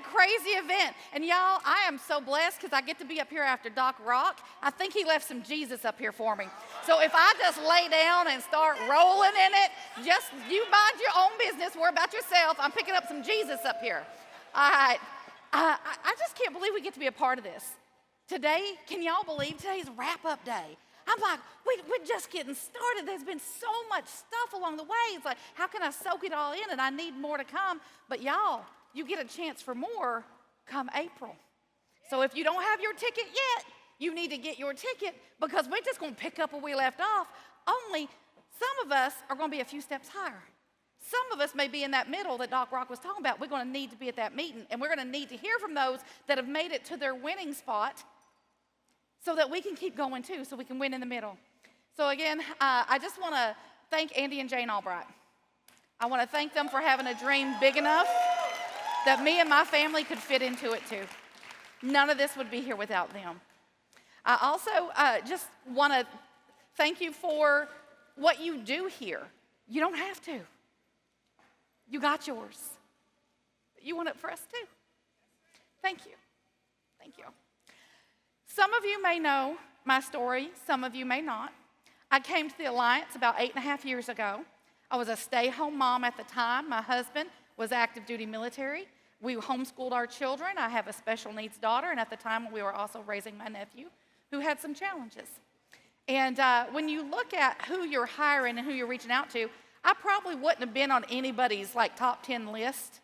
a crazy event. And y'all, I am so blessed because I get to be up here after Doc Rock. I think he left some Jesus up here for me. So if I just lay down and start rolling in it, just you mind your own business, worry about yourself. I'm picking up some Jesus up here. All right. I just can't believe we get to be a part of this. Today, can y'all believe today's wrap-up day? I'm like, we're just getting started. There's been so much stuff along the way. It's like, how can I soak it all in? And I need more to come. But y'all, you get a chance for more come April. So if you don't have your ticket yet, you need to get your ticket because we're just going to pick up where we left off. Only some of us are going to be a few steps higher. Some of us may be in that middle that Doc Rock was talking about. We're going to need to be at that meeting, and we're going to need to hear from those that have made it to their winning spot so that we can keep going too, so we can win in the middle. So again, I just want to thank Andy and Jane Albright. I want to thank them for having a dream big enough that me and my family could fit into it too. None of this would be here without them. I also just want to thank you for what you do here. You don't have to. You got yours. You want it for us too. Thank you. Thank you. Some of you may know my story. Some of you may not. I came to the Alliance about 8.5 years ago. I was a stay-home mom at the time. My husband was active duty military. We homeschooled our children. I have a special needs daughter, and at the time we were also raising my nephew who had some challenges. And when you look at who you're hiring and who you're reaching out to, I probably wouldn't have been on anybody's like top 10 list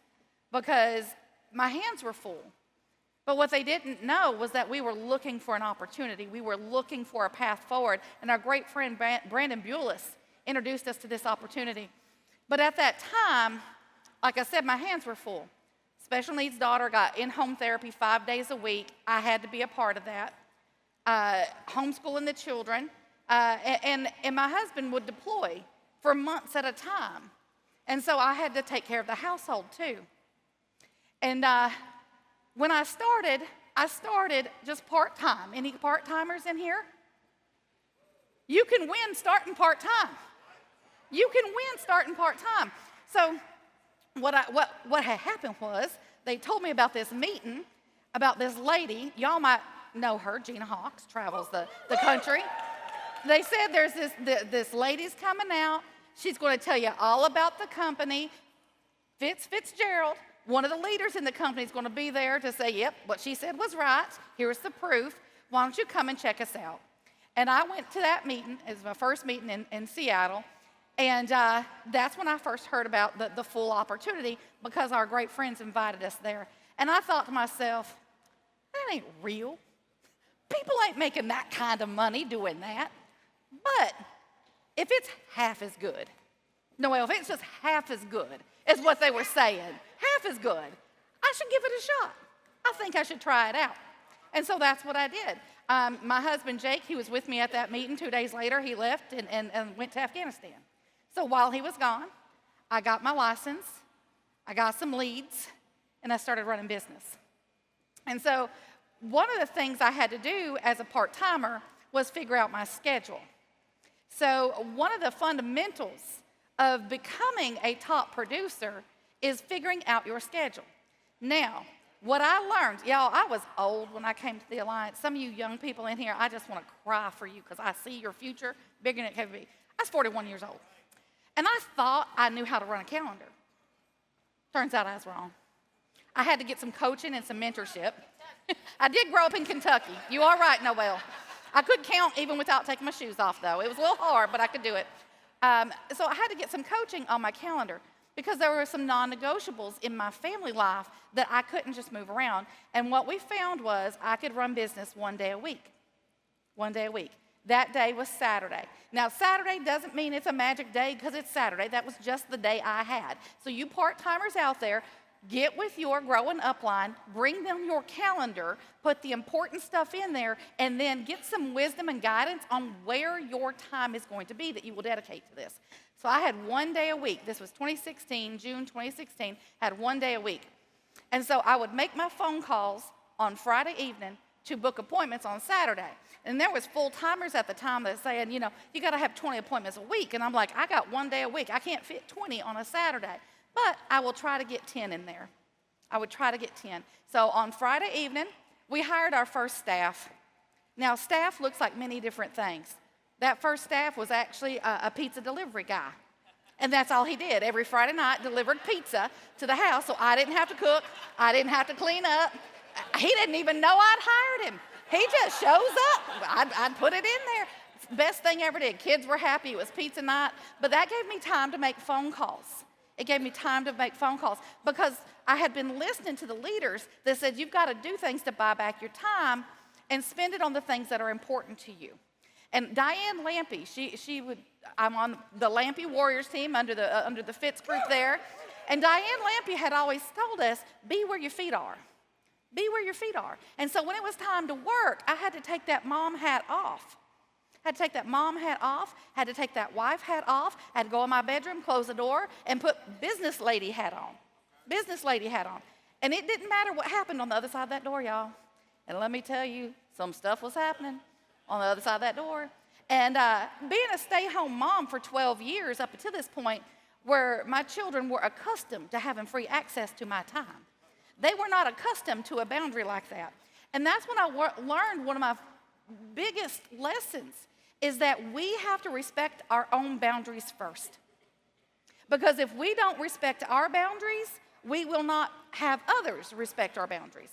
because my hands were full. But what they didn't know was that we were looking for an opportunity. We were looking for a path forward. And our great friend Brandon Bulis introduced us to this opportunity. But at that time, like I said, my hands were full. Special needs daughter got in-home therapy 5 days a week. I had to be a part of that. Homeschooling the children. And my husband would deploy for months at a time. And so I had to take care of the household too. And when I started just part-time. Any part-timers in here? You can win starting part-time. You can win starting part-time. So what had happened was they told me about this meeting, about this lady. Y'all might know her, Gina Hawks, travels the country. They said there's this lady's coming out. She's going to tell you all about the company. Fitzgerald, one of the leaders in the company, is going to be there to say, yep, what she said was right. Here's the proof. Why don't you come and check us out? And I went to that meeting. It was my first meeting in Seattle. And that's when I first heard about the full opportunity because our great friends invited us there. And I thought to myself, that ain't real. People ain't making that kind of money doing that. But if it's half as good, Noel, if it's just half as good as what they were saying, half as good, I should give it a shot. I think I should try it out. And so that's what I did. My husband, Jake, he was with me at that meeting. 2 days later, he left and went to Afghanistan. So while he was gone, I got my license, I got some leads, and I started running business. And so one of the things I had to do as a part-timer was figure out my schedule. So one of the fundamentals of becoming a top producer is figuring out your schedule. Now, what I learned, y'all, I was old when I came to the Alliance. Some of you young people in here, I just want to cry for you because I see your future bigger than it can be. I was 41 years old, and I thought I knew how to run a calendar. Turns out I was wrong. I had to get some coaching and some mentorship. I did grow up in Kentucky. You are right, Noel. I could count even without taking my shoes off, though. It was a little hard, but I could do it. So I had to get some coaching on my calendar because there were some non-negotiables in my family life that I couldn't just move around. And what we found was I could run business 1 day a week. 1 day a week. That day was Saturday. Now, Saturday doesn't mean it's a magic day because it's Saturday. That was just the day I had. So you part-timers out there, get with your growing upline, bring them your calendar, put the important stuff in there, and then get some wisdom and guidance on where your time is going to be that you will dedicate to this. So I had 1 day a week. This was 2016, June 2016, had 1 day a week. And so I would make my phone calls on Friday evening to book appointments on Saturday. And there was full-timers at the time that saying, you know, you got to have 20 appointments a week. And I'm like, I got 1 day a week. I can't fit 20 on a Saturday. But I will try to get 10 in there. I would try to get 10. So on Friday evening, we hired our first staff. Now, staff looks like many different things. That first staff was actually a pizza delivery guy. And that's all he did. Every Friday night, delivered pizza to the house, so I didn't have to cook. I didn't have to clean up. He didn't even know I'd hired him. He just shows up. I'd put it in there. Best thing ever did. Kids were happy. It was pizza night. But that gave me time to make phone calls. It gave me time to make phone calls because I had been listening to the leaders that said, you've got to do things to buy back your time and spend it on the things that are important to you. And Diane Lampy, I'm on the Lampy Warriors team under the Fitz group there. And Diane Lampy had always told us, be where your feet are. Be where your feet are. And so when it was time to work, I had to take that mom hat off. Had to take that mom hat off, had to take that wife hat off, had to go in my bedroom, close the door, and put business lady hat on. Business lady hat on. And it didn't matter what happened on the other side of that door, y'all. And let me tell you, some stuff was happening on the other side of that door. And being a stay-home mom for 12 years up until this point, where my children were accustomed to having free access to my time. They were not accustomed to a boundary like that. And that's when I learned one of my biggest lessons is that we have to respect our own boundaries first. Because if we don't respect our boundaries, we will not have others respect our boundaries.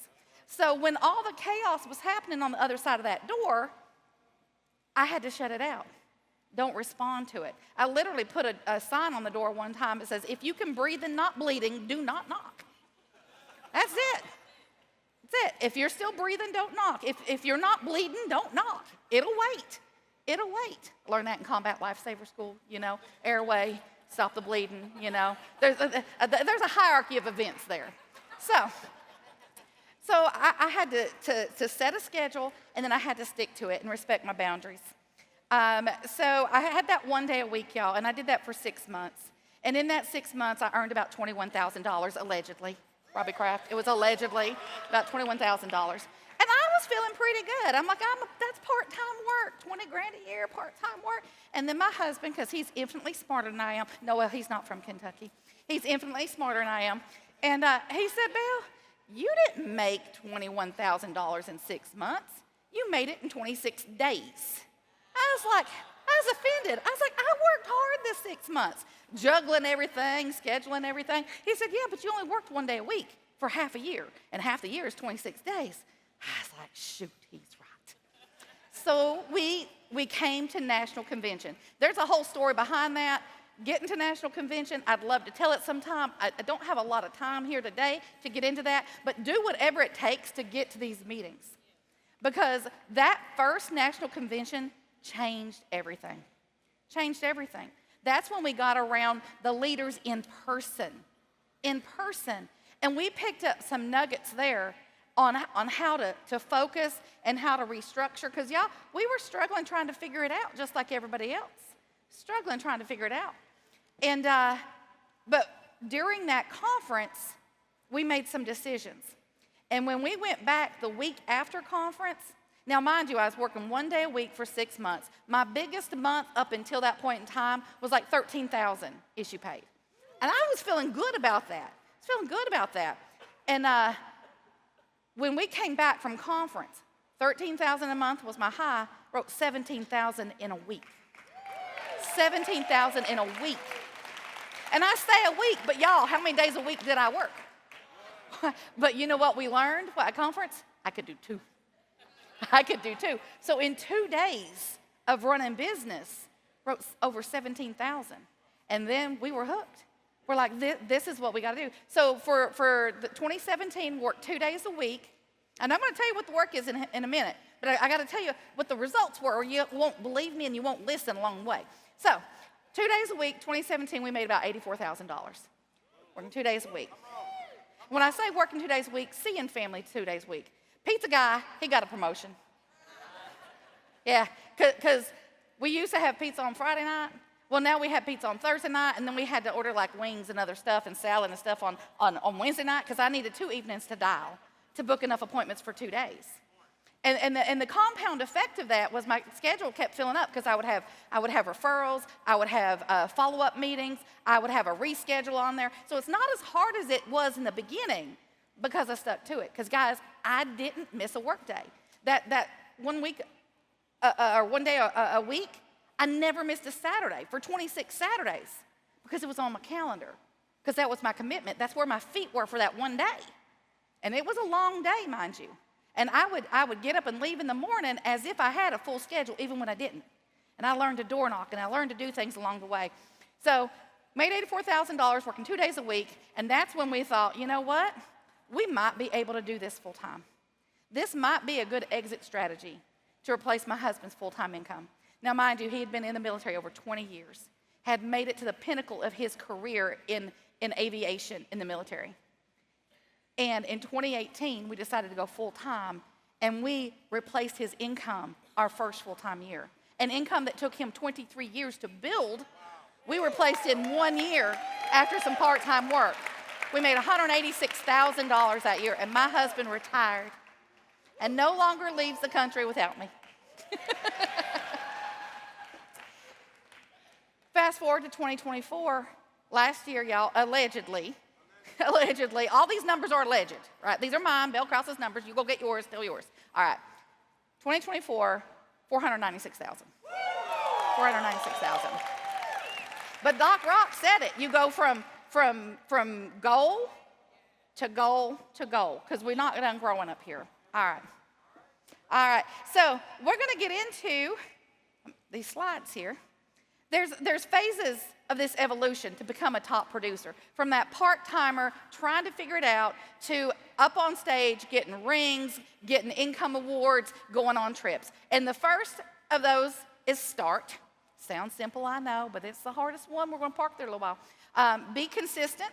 So when all the chaos was happening on the other side of that door, I had to shut it out. Don't respond to it. I literally put a sign on the door one time that says, if you can breathe and not bleeding, do not knock. That's it. That's it. If you're still breathing, don't knock. If you're not bleeding, don't knock. It'll wait. It'll wait. Learn that in Combat Lifesaver School, airway, stop the bleeding, There's a hierarchy of events there. So I had to set a schedule, and then I had to stick to it and respect my boundaries. So I had that 1 day a week, y'all, and I did that for 6 months. And in that 6 months, I earned about $21,000, allegedly. Robbie Kraft, it was allegedly about $21,000. And I was feeling pretty good. I'm like, that's part-time work, 20 grand a year, part-time work. And then my husband, because he's infinitely smarter than I am. No, well, he's not from Kentucky. He's infinitely smarter than I am. And he said, Belle, you didn't make $21,000 in 6 months. You made it in 26 days. I was offended. I was like, I worked hard this 6 months, juggling everything, scheduling everything. He said, yeah, but you only worked 1 day a week for half a year, and half the year is 26 days. I was like, shoot, he's right. So we came to National Convention. There's a whole story behind that. Getting to National Convention, I'd love to tell it sometime. I don't have a lot of time here today to get into that, but do whatever it takes to get to these meetings. Because that first National Convention changed everything. Changed everything. That's when we got around the leaders in person. In person. And we picked up some nuggets there on how to focus and how to restructure. Because, y'all, we were struggling trying to figure it out just like everybody else. Struggling trying to figure it out. And but during that conference, we made some decisions. And when we went back the week after conference, now mind you, I was working 1 day a week for 6 months. My biggest month up until that point in time was like $13,000 issue paid. And I was feeling good about that. And when we came back from conference, $13,000 a month was my high, wrote $17,000 in a week. $17,000 in a week. And I say a week, but y'all, how many days a week did I work? But you know what we learned at conference? I could do 2. I could do 2. So in 2 days of running business, wrote over $17,000. And then we were hooked. We're like, this is what we got to do. So for the 2017, worked 2 days a week. And I'm going to tell you what the work is in a minute. But I got to tell you what the results were, or you won't believe me and you won't listen along the way. So 2 days a week, 2017, we made about $84,000. Working 2 days a week. When I say working 2 days a week, seeing family 2 days a week. Pizza guy, he got a promotion. Yeah, because we used to have pizza on Friday night. Well, now we have pizza on Thursday night, and then we had to order like wings and other stuff and salad and stuff on Wednesday night because I needed 2 evenings to dial to book enough appointments for 2 days. And the compound effect of that was my schedule kept filling up because I would have referrals, I would have follow-up meetings, I would have a reschedule on there. So it's not as hard as it was in the beginning, because I stuck to it. Because, guys, I didn't miss a work day. That 1 week, or 1 day a week, I never missed a Saturday for 26 Saturdays because it was on my calendar, because that was my commitment. That's where my feet were for that one day. And it was a long day, mind you. And I would get up and leave in the morning as if I had a full schedule, even when I didn't. And I learned to door knock, and I learned to do things along the way. So made $84,000 working 2 days a week, and that's when we thought, you know what? We might be able to do this full time. This might be a good exit strategy to replace my husband's full-time income. Now, mind you, he had been in the military over 20 years, had made it to the pinnacle of his career in aviation in the military. And in 2018, we decided to go full-time, and we replaced his income our first full-time year. An income that took him 23 years to build, we replaced in 1 year after some part-time work. We made $186,000 that year, and my husband retired and no longer leaves the country without me. Fast forward to 2024, last year, y'all, allegedly, all these numbers are alleged, right? These are mine, Belle Crause's numbers. You go get yours, still yours. All right, 2024, 496,000. 496,000. But Doc Rock said it. You go from goal to goal to goal, because we're not done growing up here. All right. So we're going to get into these slides here. There's phases of this evolution to become a top producer. From that part-timer trying to figure it out to up on stage, getting rings, getting income awards, going on trips. And the first of those is start. Sounds simple, I know, but it's the hardest one. We're going to park there a little while. Be consistent,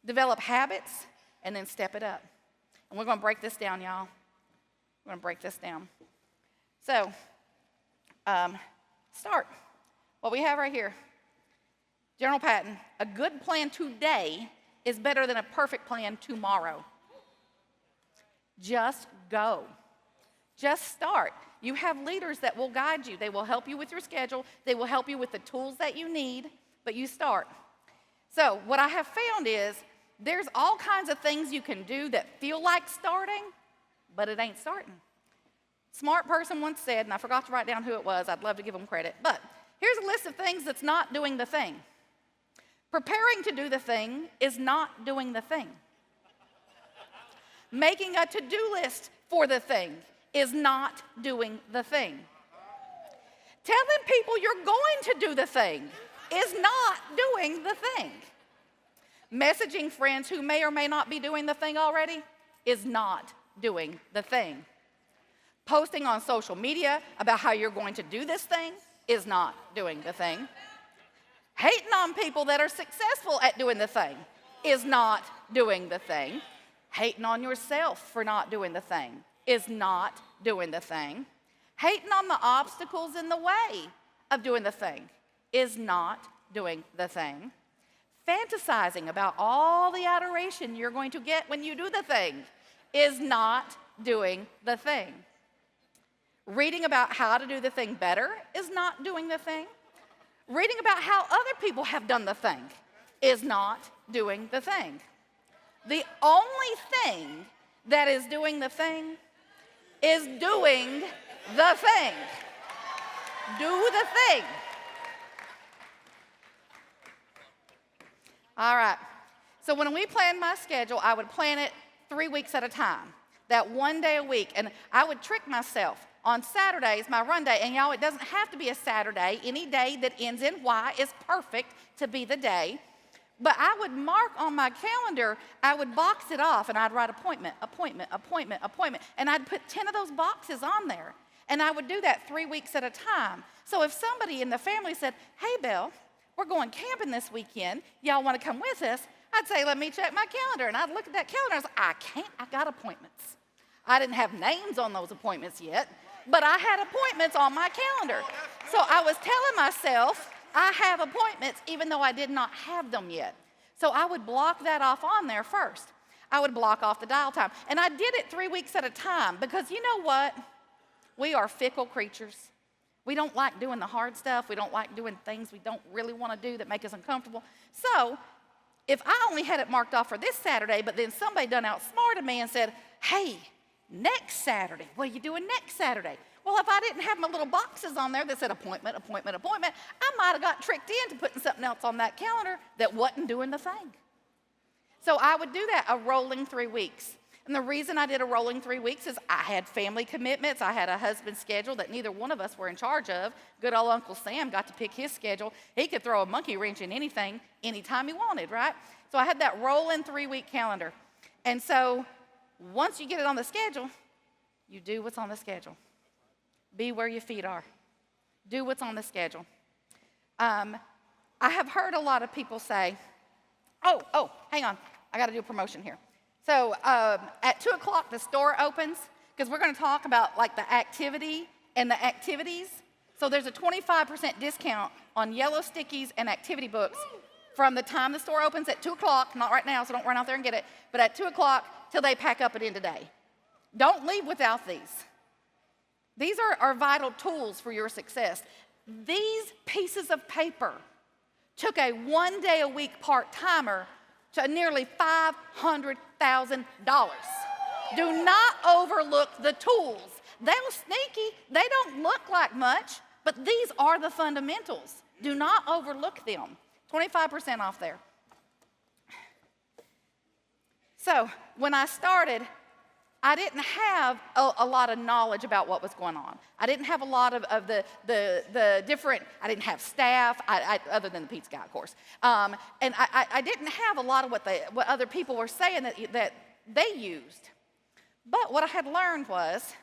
develop habits, and then step it up. And we're going to break this down, y'all. We're going to break this down. So, start. What we have right here, General Patton, a good plan today is better than a perfect plan tomorrow. Just go. Just start. You have leaders that will guide you. They will help you with your schedule. They will help you with the tools that you need, but you start. So what I have found is there's all kinds of things you can do that feel like starting, but it ain't starting. Smart person once said, and I forgot to write down who it was. I'd love to give them credit, but here's a list of things that's not doing the thing. Preparing to do the thing is not doing the thing. Making a to-do list for the thing is not doing the thing. Telling people you're going to do the thing is not doing the thing. Messaging friends who may or may not be doing the thing already is not doing the thing. Posting on social media about how you're going to do this thing is not doing the thing. Hating on people that are successful at doing the thing is not doing the thing. Hating on yourself for not doing the thing is not doing the thing. Hating on the obstacles in the way of doing the thing is not doing the thing. Fantasizing about all the adoration you're going to get when you do the thing is not doing the thing. Reading about how to do the thing better is not doing the thing. Reading about how other people have done the thing is not doing the thing. The only thing that is doing the thing is doing the thing. Do the thing. All right. So when we planned my schedule, I would plan it 3 weeks at a time, that 1 day a week. And I would trick myself. On Saturdays, my run day, and y'all, it doesn't have to be a Saturday. Any day that ends in Y is perfect to be the day. But I would mark on my calendar, I would box it off, and I'd write appointment, appointment, appointment, appointment, and I'd put 10 of those boxes on there. And I would do that 3 weeks at a time. So if somebody in the family said, hey, Belle, we're going camping this weekend. Y'all want to come with us? I'd say, let me check my calendar. And I'd look at that calendar and I say, I got appointments. I didn't have names on those appointments yet, but I had appointments on my calendar. So I was telling myself I have appointments even though I did not have them yet. So I would block that off on there first. I would block off the dial time. And I did it 3 weeks at a time because you know what? We are fickle creatures. We don't like doing the hard stuff. We don't like doing things we don't really want to do that make us uncomfortable. So if I only had it marked off for this Saturday, but then somebody done outsmarted me and said, hey, next Saturday, what are you doing next Saturday? Well, if I didn't have my little boxes on there that said appointment, appointment, appointment, I might have got tricked into putting something else on that calendar that wasn't doing the thing. So I would do that, a rolling 3 weeks. And the reason I did a rolling 3 weeks is I had family commitments. I had a husband schedule that neither one of us were in charge of. Good old Uncle Sam got to pick his schedule. He could throw a monkey wrench in anything, anytime he wanted, right? So I had that rolling 3-week calendar. And so once you get it on the schedule, you do what's on the schedule. Be where your feet are. Do what's on the schedule. I have heard a lot of people say, oh, hang on. I got to do a promotion here. So at 2 o'clock, the store opens, because we're going to talk about like the activity and the activities. So there's a 25% discount on yellow stickies and activity books from the time the store opens at 2 o'clock, not right now, so don't run out there and get it, but at 2 o'clock till they pack up at the end of the day. Don't leave without these. These are vital tools for your success. These pieces of paper took a 1 day a week part-timer to nearly $500,000. Do not overlook the tools. They're sneaky. They don't look like much, but these are the fundamentals. Do not overlook them. 25% off there. So when I started, I didn't have a lot of knowledge about what was going on. I didn't have a lot of the different, I didn't have staff, other than the pizza guy, of course. And I didn't have a lot of what other people were saying that they used. But what I had learned was,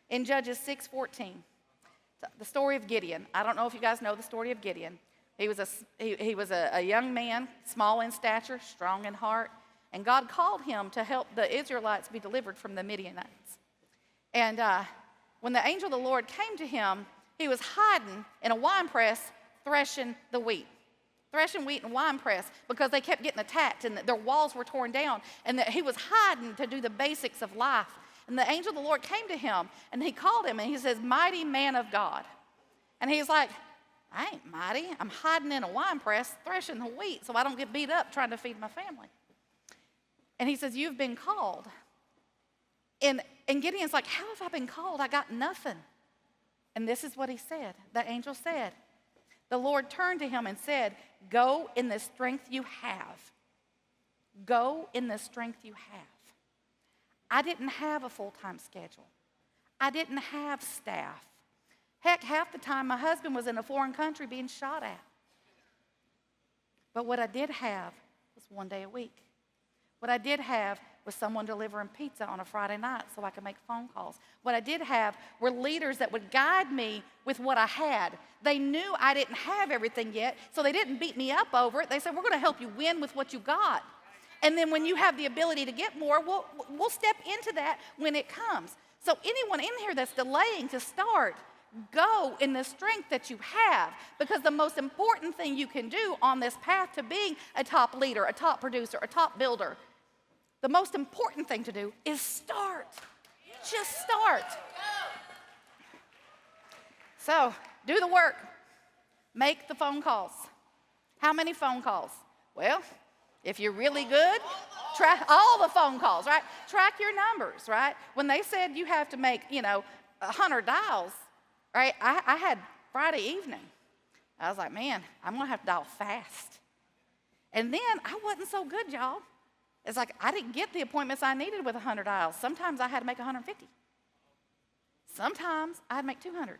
in Judges 6:14, the story of Gideon. I don't know if you guys know the story of Gideon. He was a young man, small in stature, strong in heart. And God called him to help the Israelites be delivered from the Midianites. And when the angel of the Lord came to him, he was hiding in a wine press, threshing the wheat. Threshing wheat in a wine press, because they kept getting attacked and their walls were torn down. And that he was hiding to do the basics of life. And the angel of the Lord came to him, and he called him, and he says, mighty man of God. And he's like, I ain't mighty. I'm hiding in a wine press, threshing the wheat, so I don't get beat up trying to feed my family. And he says, you've been called. And Gideon's like, how have I been called? I got nothing. And this is what he said. The angel said, the Lord turned to him and said, go in the strength you have. Go in the strength you have. I didn't have a full-time schedule. I didn't have staff. Heck, half the time my husband was in a foreign country being shot at. But what I did have was 1 day a week. What I did have was someone delivering pizza on a Friday night so I could make phone calls. What I did have were leaders that would guide me with what I had. They knew I didn't have everything yet, so they didn't beat me up over it. They said, we're going to help you win with what you got. And then when you have the ability to get more, we'll step into that when it comes. So anyone in here that's delaying to start, go in the strength that you have, because the most important thing you can do on this path to being a top leader, a top producer, a top builder, the most important thing to do is start. Just start. So do the work. Make the phone calls. How many phone calls? Well, if you're really good, track all the phone calls, right? Track your numbers, right? When they said you have to make, 100 dials, right? I had Friday evening. I was like, man, I'm going to have to dial fast. And then I wasn't so good, y'all. It's like I didn't get the appointments I needed with 100 dials. Sometimes I had to make 150. Sometimes I had to make 200.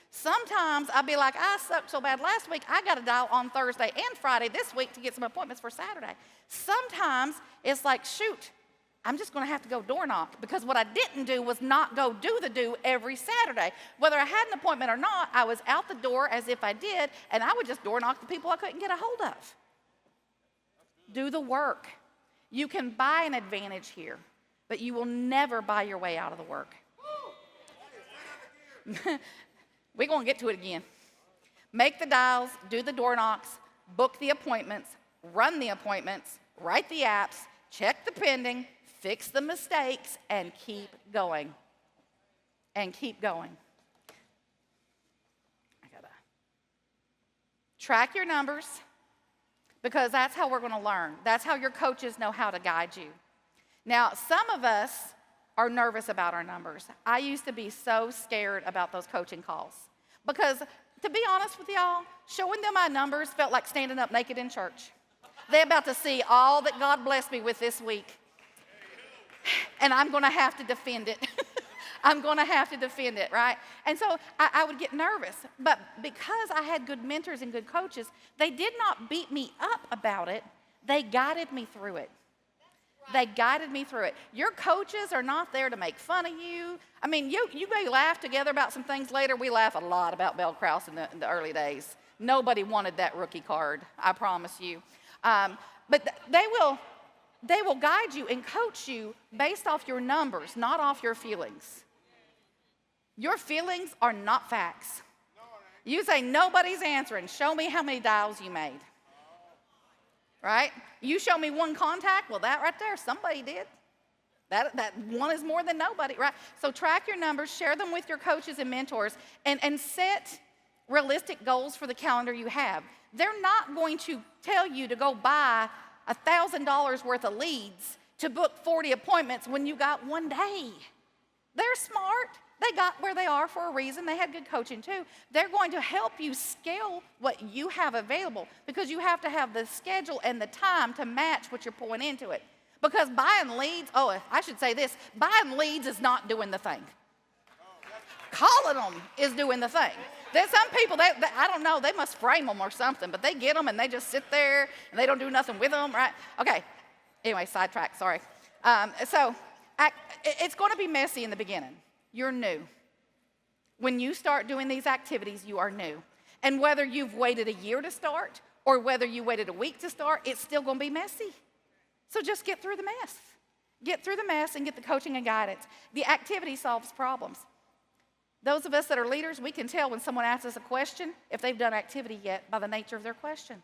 Sometimes I'd be like, I sucked so bad last week, I got to dial on Thursday and Friday this week to get some appointments for Saturday. Sometimes it's like, shoot, I'm just going to have to go door knock, because what I didn't do was not go do every Saturday. Whether I had an appointment or not, I was out the door as if I did, and I would just door knock the people I couldn't get a hold of. Do the work. You can buy an advantage here, but you will never buy your way out of the work. We're going to get to it again. Make the dials, do the door knocks, book the appointments, run the appointments, write the apps, check the pending, fix the mistakes, and keep going. And keep going. I gotta track your numbers, because that's how we're going to learn. That's how your coaches know how to guide you. Now, some of us are nervous about our numbers. I used to be so scared about those coaching calls because, to be honest with y'all, showing them my numbers felt like standing up naked in church. They're about to see all that God blessed me with this week, and I'm going to have to defend it. I'm going to have to defend it, right? And so I would get nervous. But because I had good mentors and good coaches, they did not beat me up about it. They guided me through it. They guided me through it. Your coaches are not there to make fun of you. I mean, you may laugh together about some things later. We laugh a lot about Belle Crause in the early days. Nobody wanted that rookie card, I promise you. But they will guide you and coach you based off your numbers, not off your feelings. Your feelings are not facts. You say, nobody's answering. Show me how many dials you made. Right? You show me one contact. Well, that right there, somebody did. That one is more than nobody, right? So track your numbers, share them with your coaches and mentors, and set realistic goals for the calendar you have. They're not going to tell you to go buy $1,000 worth of leads to book 40 appointments when you got one day. They're smart. They got where they are for a reason. They had good coaching too. They're going to help you scale what you have available because you have to have the schedule and the time to match what you're pulling into it. Because buying leads, I should say this, buying leads is not doing the thing. Calling them is doing the thing. There's some people, I don't know, they must frame them or something, but they get them and they just sit there and they don't do nothing with them, right? Okay, anyway, sidetrack, sorry. It's going to be messy in the beginning. You're new. When you start doing these activities, you are new. And whether you've waited a year to start or whether you waited a week to start, it's still going to be messy. So just get through the mess. Get through the mess and get the coaching and guidance. The activity solves problems. Those of us that are leaders, we can tell when someone asks us a question if they've done activity yet by the nature of their question.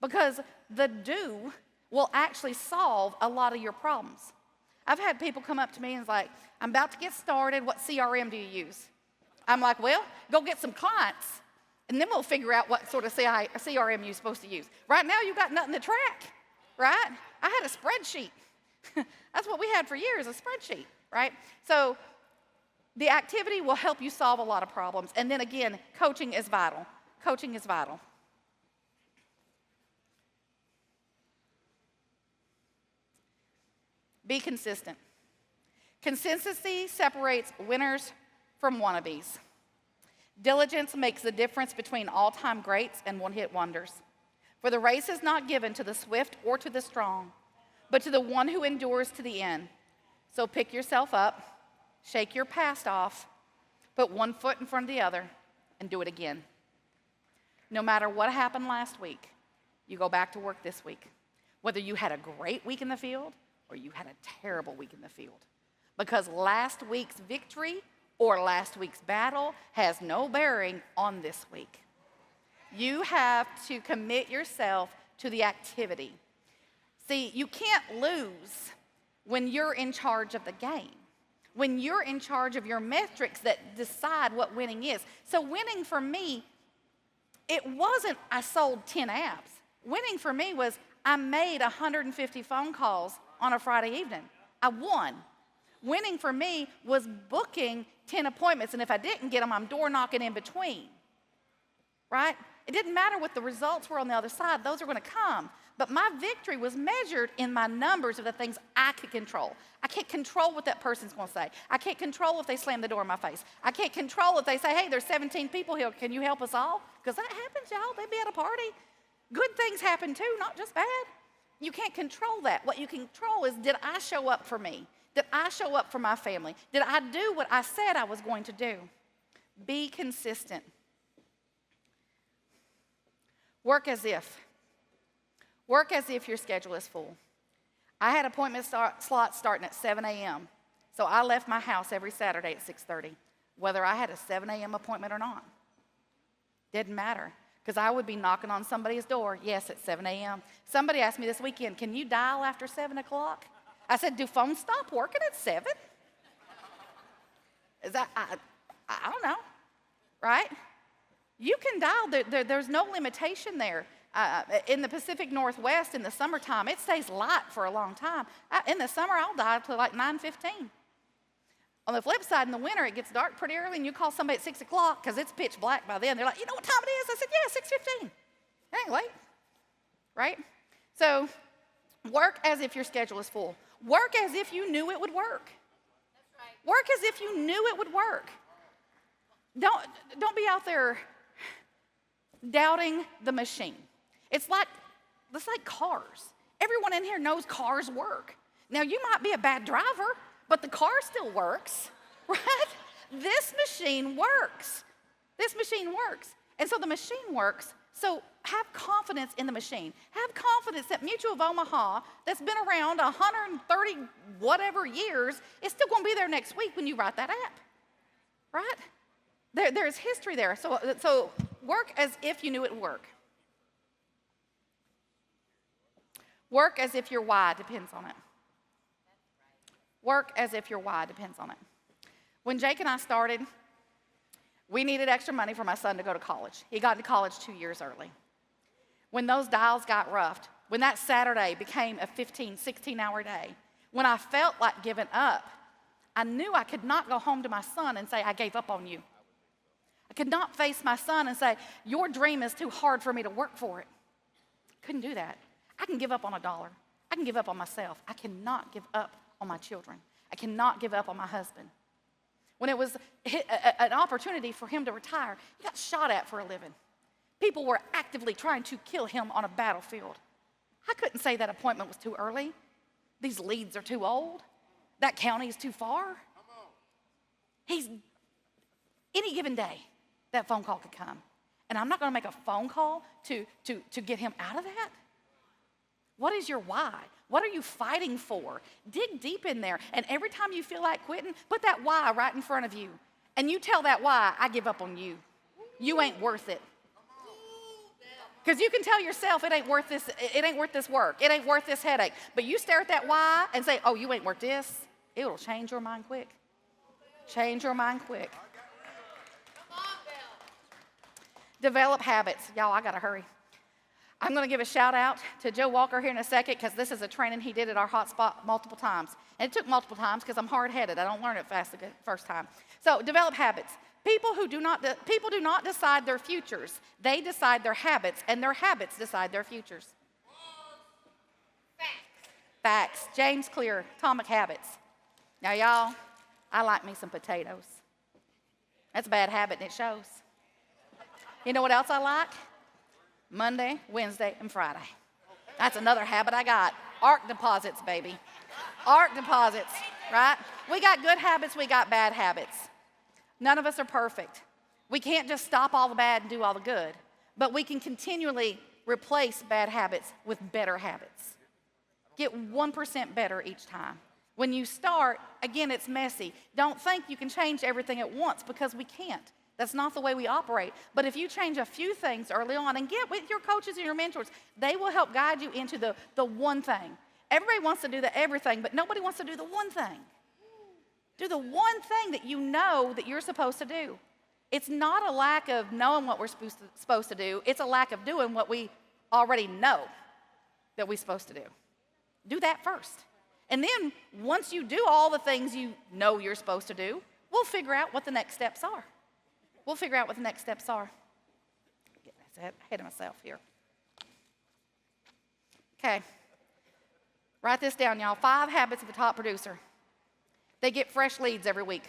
Because the do will actually solve a lot of your problems. I've had people come up to me and it's like, I'm about to get started. What CRM do you use? I'm like, well, go get some clients, and then we'll figure out what sort of CRM you're supposed to use. Right now, you got nothing to track, right? I had a spreadsheet. That's what we had for years, a spreadsheet, right? So the activity will help you solve a lot of problems. And then again, coaching is vital. Coaching is vital. Be consistent. Consistency separates winners from wannabes. Diligence makes the difference between all-time greats and one-hit wonders. For the race is not given to the swift or to the strong, but to the one who endures to the end. So pick yourself up, shake your past off, put one foot in front of the other, and do it again. No matter what happened last week, you go back to work this week. Whether you had a great week in the field or you had a terrible week in the field. Because last week's victory or last week's battle has no bearing on this week. You have to commit yourself to the activity. See, you can't lose when you're in charge of the game, when you're in charge of your metrics that decide what winning is. So winning for me, it wasn't I sold 10 apps. Winning for me was I made 150 phone calls on a Friday evening. I won. Winning for me was booking 10 appointments, and if I didn't get them, I'm door knocking in between, right? It didn't matter what the results were on the other side. Those are going to come. But my victory was measured in my numbers of the things I could control. I can't control what that person's going to say. I can't control if they slam the door in my face. I can't control if they say, hey, there's 17 people here. Can you help us all? Because that happens, y'all. They'd be at a party. Good things happen too, not just bad. You can't control that. What you control is, did I show up for me? Did I show up for my family? Did I do what I said I was going to do? Be consistent. Work as if. Work as if your schedule is full. I had appointment slots starting at 7 a.m., so I left my house every Saturday at 6:30, whether I had a 7 a.m. appointment or not. Didn't matter, because I would be knocking on somebody's door, yes, at 7 a.m. Somebody asked me this weekend, can you dial after 7 o'clock? I said, do phones stop working at 7? Is that, I don't know, right? You can dial, there's no limitation there. In the Pacific Northwest, in the summertime, it stays light for a long time. In the summer, I'll die till like 9:15. On the flip side, in the winter, it gets dark pretty early, and you call somebody at 6 o'clock because it's pitch black by then. They're like, you know what time it is? I said, yeah, 6:15. It ain't late, right? So work as if your schedule is full. Work as if you knew it would work. That's right. Work as if you knew it would work. Don't be out there doubting the machine. It's like cars. Everyone in here knows cars work. Now, you might be a bad driver, but the car still works, right? This machine works. This machine works. And so the machine works. So have confidence in the machine. Have confidence that Mutual of Omaha, that's been around 130 whatever years, is still going to be there next week when you write that app, right? There's history there. So work as if you knew it would work. Work as if your why depends on it. Work as if your why depends on it. When Jake and I started, we needed extra money for my son to go to college. He got to college 2 years early. When those dials got roughed, when that Saturday became a 15, 16-hour day, when I felt like giving up, I knew I could not go home to my son and say, I gave up on you. I could not face my son and say, your dream is too hard for me to work for it. Couldn't do that. I can give up on $1. I can give up on myself. I cannot give up on my children. I cannot give up on my husband. When it was an opportunity for him to retire, he got shot at for a living. People were actively trying to kill him on a battlefield. I couldn't say that appointment was too early. These leads are too old. That county is too far. Any given day, that phone call could come. And I'm not going to make a phone call to get him out of that. What is your why? What are you fighting for? Dig deep in there. And every time you feel like quitting, put that why right in front of you. And you tell that why, I give up on you. You ain't worth it. Because you can tell yourself it ain't worth this work. It ain't worth this headache. But you stare at that why and say, oh, you ain't worth this. It'll change your mind quick. Change your mind quick. Develop habits. Y'all, I got to hurry. I'm going to give a shout out to Joe Walker here in a second because this is a training he did at our hotspot multiple times. And it took multiple times because I'm hard-headed. I don't learn it fast the first time. So develop habits. People do not decide their futures. They decide their habits, and their habits decide their futures. Facts. James Clear, Atomic Habits. Now, y'all, I like me some potatoes. That's a bad habit, and it shows. You know what else I like? Monday, Wednesday, and Friday. That's another habit I got. Arc deposits, baby. Arc deposits, right? We got good habits, we got bad habits. None of us are perfect. We can't just stop all the bad and do all the good, but we can continually replace bad habits with better habits. Get 1% better each time. When you start, again, it's messy. Don't think you can change everything at once because we can't. That's not the way we operate. But if you change a few things early on and get with your coaches and your mentors, they will help guide you into the one thing. Everybody wants to do the everything, but nobody wants to do the one thing. Do the one thing that you know that you're supposed to do. It's not a lack of knowing what we're supposed to do. It's a lack of doing what we already know that we're supposed to do. Do that first. And then once you do all the things you know you're supposed to do, we'll figure out what the next steps are. We'll figure out what the next steps are. Getting ahead of myself here. Okay. Write this down, y'all. 5 habits of a top producer. They get fresh leads every week.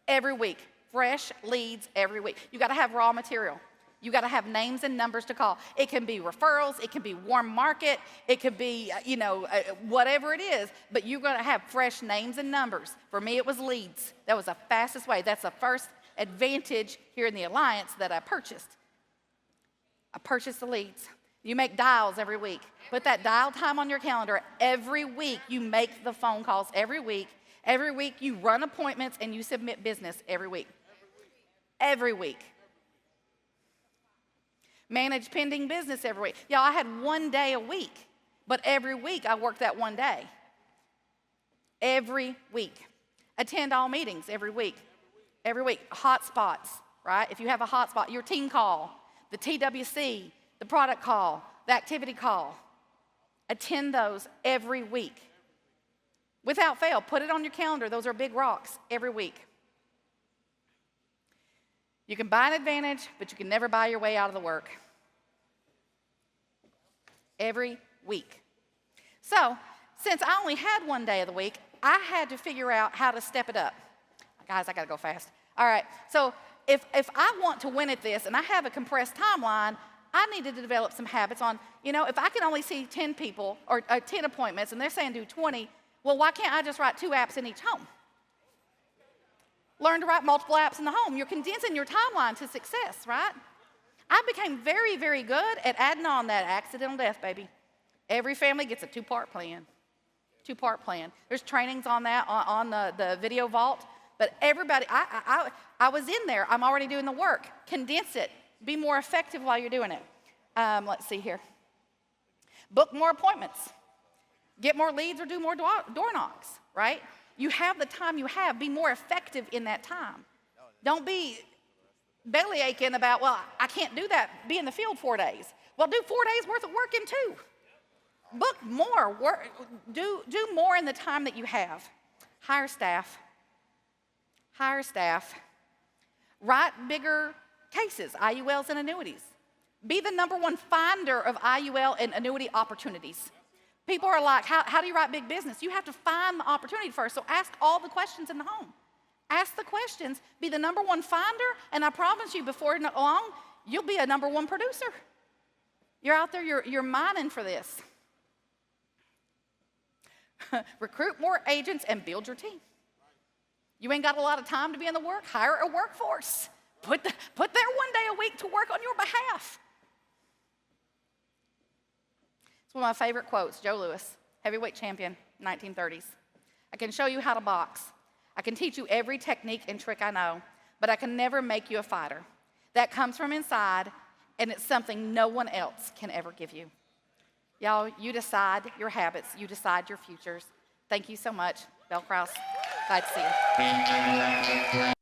Every week. Fresh leads every week. You got to have raw material. You got to have names and numbers to call. It can be referrals. It can be warm market. It could be, whatever it is. But you're going to have fresh names and numbers. For me, it was leads. That was the fastest way. That's the first advantage here in the Alliance that I purchased. I purchased the leads. You make dials every week. Put that dial time on your calendar. Every week, you make the phone calls every week. Every week, you run appointments and you submit business every week. Every week. Manage pending business every week. Y'all, I had 1 day a week, but every week I worked that 1 day. Every week. Attend all meetings every week. Every week. Hot spots, right? If you have a hot spot, your team call, the TWC, the product call, the activity call. Attend those every week. Without fail, put it on your calendar. Those are big rocks every week. You can buy an advantage, but you can never buy your way out of the work. Every week. So, since I only had one day of the week, I had to figure out how to step it up. Guys, I gotta go fast. All right, so if I want to win at this and I have a compressed timeline, I needed to develop some habits on, if I can only see 10 people or 10 appointments and they're saying do 20, well, why can't I just write 2 apps in each home? Learn to write multiple apps in the home. You're condensing your timeline to success, right? I became very, very good at adding on that accidental death, baby. Every family gets a 2-part plan. 2-part plan. There's trainings on that on the video vault, but everybody, I was in there. I'm already doing the work. Condense it. Be more effective while you're doing it. Let's see here. Book more appointments. Get more leads or do more door knocks, right? You have the time you have. Be more effective in that time. Don't be belly aching about, well, I can't do that. Be in the field 4 days. Well, do 4 days worth of work in 2. Book more. Do more in the time that you have. Hire staff. Hire staff. Write bigger cases, IULs and annuities. Be the #1 finder of IUL and annuity opportunities. People are like, how do you write big business? You have to find the opportunity first. So ask all the questions in the home. Ask the questions. Be the #1 finder, and I promise you, before long, you'll be a #1 producer. You're out there, you're mining for this. Recruit more agents and build your team. You ain't got a lot of time to be in the work? Hire a workforce. Put their 1 day a week to work on your behalf. It's one of my favorite quotes, Joe Louis, heavyweight champion, 1930s. I can show you how to box. I can teach you every technique and trick I know, but I can never make you a fighter. That comes from inside, and it's something no one else can ever give you. Y'all, you decide your habits. You decide your futures. Thank you so much. Belle Crause. Glad to see you.